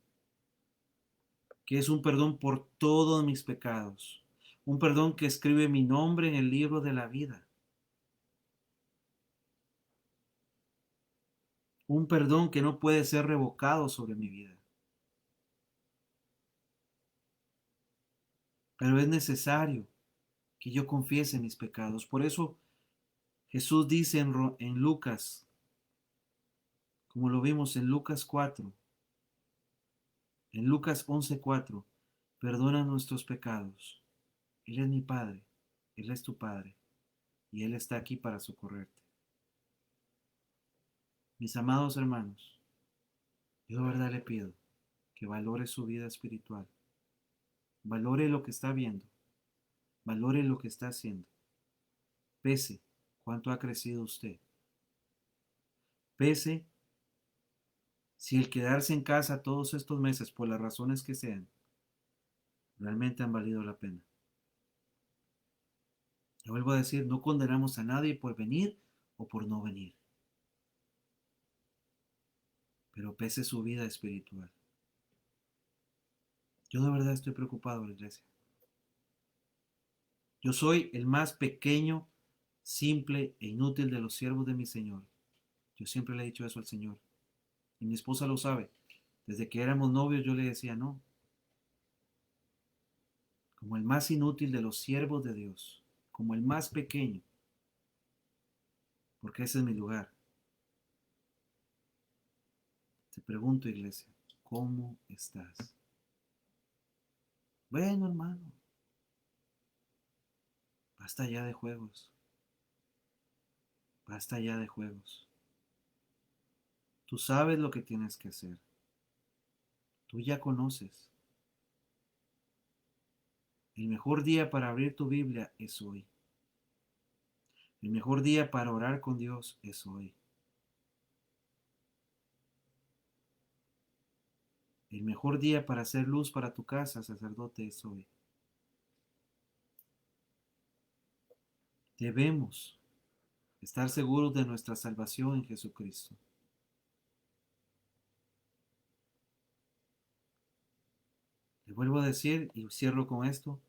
que es un perdón por todos mis pecados, un perdón que escribe mi nombre en el libro de la vida, un perdón que no puede ser revocado sobre mi vida. Pero es necesario que yo confiese mis pecados. Por eso Jesús dice en Lucas, como lo vimos en Lucas 4, en Lucas 11:4, perdona nuestros pecados. Él es mi Padre, Él es tu Padre, y Él está aquí para socorrerte. Mis amados hermanos, yo de verdad le pido que valore su vida espiritual, valore lo que está viendo, valore lo que está haciendo, pese cuánto ha crecido usted, pese si el quedarse en casa todos estos meses, por las razones que sean, realmente han valido la pena. Le vuelvo a decir, no condenamos a nadie por venir o por no venir, pero pese su vida espiritual. Yo de verdad estoy preocupado, iglesia. Yo soy el más pequeño, simple e inútil de los siervos de mi Señor. Yo siempre le he dicho eso al Señor. Y mi esposa lo sabe. Desde que éramos novios yo le decía no. Como el más inútil de los siervos de Dios. Como el más pequeño. Porque ese es mi lugar. Te pregunto, iglesia, ¿cómo estás? Bueno, hermano, basta ya de juegos. Basta ya de juegos. Tú sabes lo que tienes que hacer. Tú ya conoces. El mejor día para abrir tu Biblia es hoy. El mejor día para orar con Dios es hoy. El mejor día para hacer luz para tu casa, sacerdote, es hoy. Debemos estar seguros de nuestra salvación en Jesucristo. Le vuelvo a decir y cierro con esto.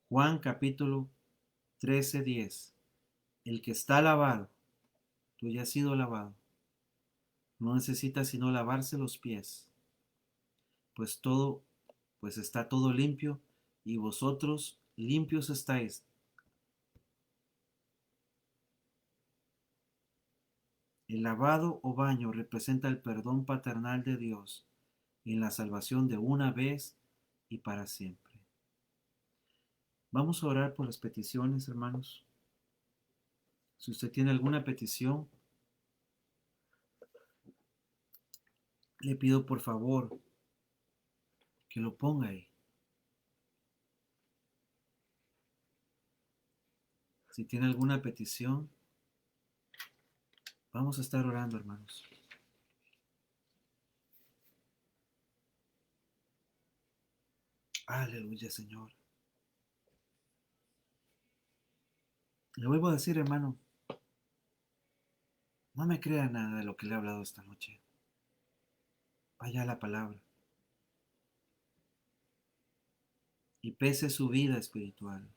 Juan capítulo 13:10. El que está lavado, tú ya has sido lavado, no necesita sino lavarse los pies, pues todo, pues está todo limpio, y vosotros limpios estáis. El lavado o baño representa el perdón paternal de Dios en la salvación de una vez y para siempre. Vamos a orar por las peticiones, hermanos. Si usted tiene alguna petición, le pido por favor que lo ponga ahí. Si tiene alguna petición, vamos a estar orando, hermanos. Aleluya, Señor. Le vuelvo a decir, hermano, no me crea nada de lo que le he hablado esta noche. Vaya a la palabra y pese su vida espiritual.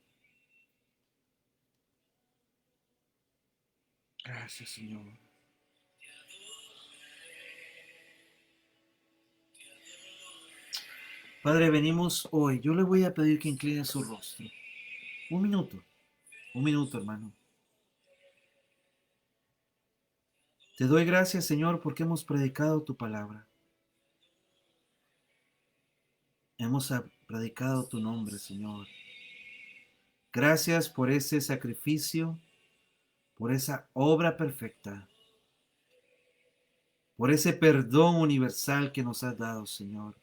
Gracias, Señor. Padre, venimos hoy. Yo le voy a pedir que incline su rostro. Un minuto, hermano. Te doy gracias, Señor, porque hemos predicado tu palabra. Hemos predicado tu nombre, Señor. Gracias por ese sacrificio, por esa obra perfecta, por ese perdón universal que nos has dado, Señor.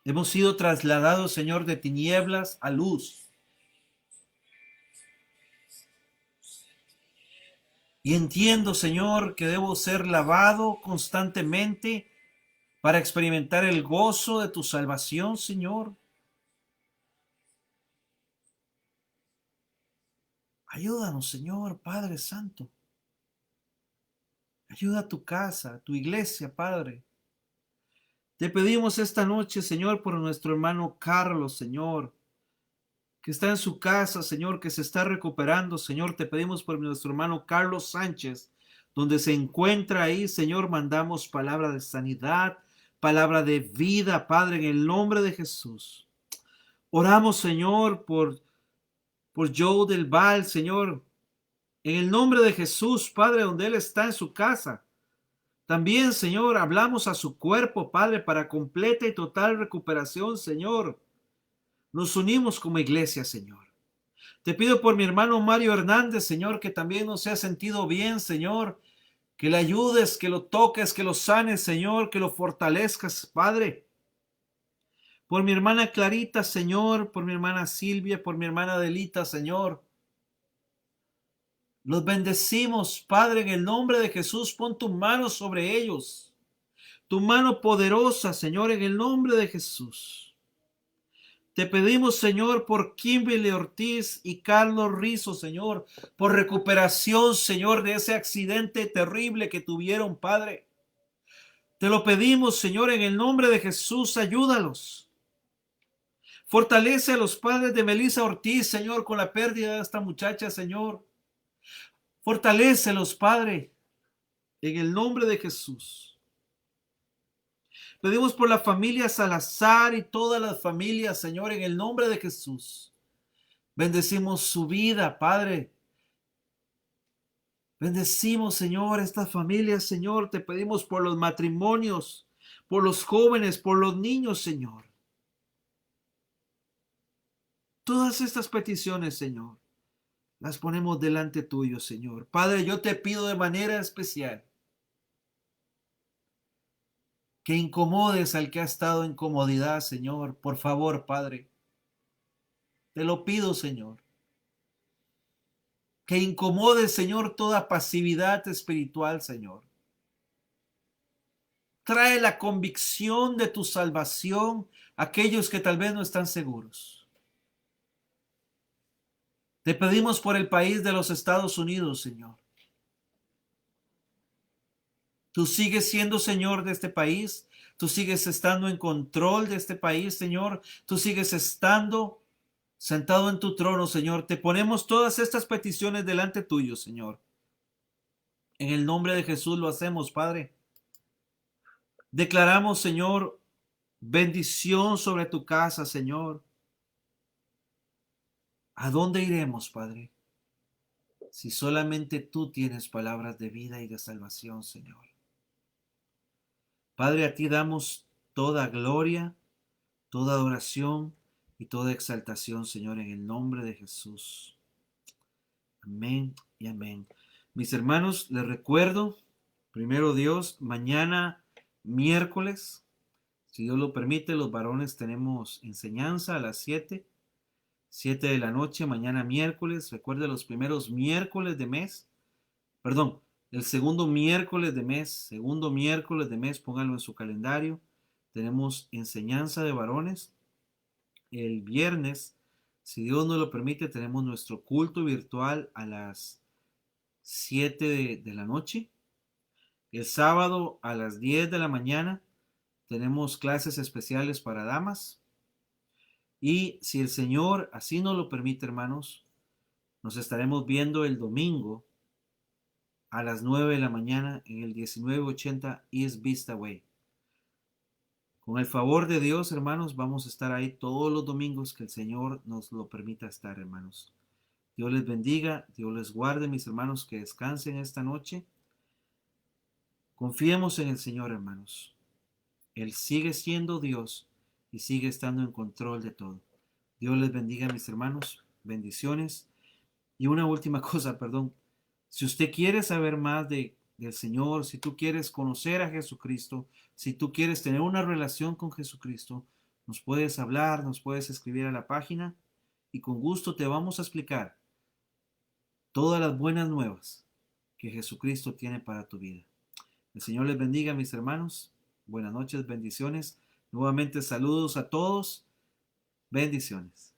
Hemos sido trasladados, Señor, de tinieblas a luz. Y entiendo, Señor, que debo ser lavado constantemente para experimentar el gozo de tu salvación, Señor. Ayúdanos, Señor, Padre Santo. Ayuda a tu casa, a tu iglesia, Padre. Te pedimos esta noche, Señor, por nuestro hermano Carlos, Señor, que está en su casa, Señor, que se está recuperando, Señor. Te pedimos por nuestro hermano Carlos Sánchez, donde se encuentra ahí, Señor, mandamos palabra de sanidad, palabra de vida, Padre, en el nombre de Jesús. Oramos, Señor, por Joe del Val, Señor, en el nombre de Jesús, Padre, donde él está en su casa. También, Señor, hablamos a su cuerpo, Padre, para completa y total recuperación, Señor. Nos unimos como iglesia, Señor. Te pido por mi hermano Mario Hernández, Señor, que también no se ha sentido bien, Señor. Que le ayudes, que lo toques, que lo sanes, Señor, que lo fortalezcas, Padre. Por mi hermana Clarita, Señor, por mi hermana Silvia, por mi hermana Adelita, Señor. Los bendecimos, Padre, en el nombre de Jesús. Pon tu mano sobre ellos. Tu mano poderosa, Señor, en el nombre de Jesús. Te pedimos, Señor, por Kimberly Ortiz y Carlos Rizo, Señor, por recuperación, Señor, de ese accidente terrible que tuvieron, Padre. Te lo pedimos, Señor, en el nombre de Jesús, ayúdalos. Fortalece a los padres de Melissa Ortiz, Señor, con la pérdida de esta muchacha, Señor. Fortalécelos, Padre, en el nombre de Jesús. Pedimos por la familia Salazar y todas las familias, Señor, en el nombre de Jesús. Bendecimos su vida, Padre. Bendecimos, Señor, estas familias, Señor. Te pedimos por los matrimonios, por los jóvenes, por los niños, Señor. Todas estas peticiones, Señor, las ponemos delante tuyo, Señor. Padre, yo te pido de manera especial que incomodes al que ha estado en comodidad, Señor. Por favor, Padre. Te lo pido, Señor. Que incomodes, Señor, toda pasividad espiritual, Señor. Trae la convicción de tu salvación a aquellos que tal vez no están seguros. Te pedimos por el país de los Estados Unidos, Señor. Tú sigues siendo Señor de este país. Tú sigues estando en control de este país, Señor. Tú sigues estando sentado en tu trono, Señor. Te ponemos todas estas peticiones delante tuyo, Señor. En el nombre de Jesús lo hacemos, Padre. Declaramos, Señor, bendición sobre tu casa, Señor. ¿A dónde iremos, Padre? Si solamente tú tienes palabras de vida y de salvación, Señor. Padre, a ti damos toda gloria, toda adoración y toda exaltación, Señor, en el nombre de Jesús. Amén y amén. Mis hermanos, les recuerdo, primero Dios, mañana miércoles, si Dios lo permite, los varones tenemos enseñanza a las 7 de la noche, mañana miércoles. Recuerde los primeros miércoles de mes, perdón, el segundo miércoles de mes, póngalo en su calendario. Tenemos enseñanza de varones. El viernes, si Dios nos lo permite, tenemos nuestro culto virtual a las 7 de la noche. El sábado a las 10 de la mañana tenemos clases especiales para damas. Y si el Señor así nos lo permite, hermanos, nos estaremos viendo el domingo a las 9 de la mañana en el 1980 East Vista Way. Con el favor de Dios, hermanos, vamos a estar ahí todos los domingos que el Señor nos lo permita estar, hermanos. Dios les bendiga, Dios les guarde, mis hermanos, que descansen esta noche. Confiemos en el Señor, hermanos. Él sigue siendo Dios y sigue estando en control de todo. Dios les bendiga, mis hermanos. Bendiciones. Y una última cosa, perdón. Si usted quiere saber más del Señor, si tú quieres conocer a Jesucristo, si tú quieres tener una relación con Jesucristo, nos puedes hablar, nos puedes escribir a la página y con gusto te vamos a explicar todas las buenas nuevas que Jesucristo tiene para tu vida. El Señor les bendiga, mis hermanos. Buenas noches, bendiciones. Nuevamente saludos a todos. Bendiciones.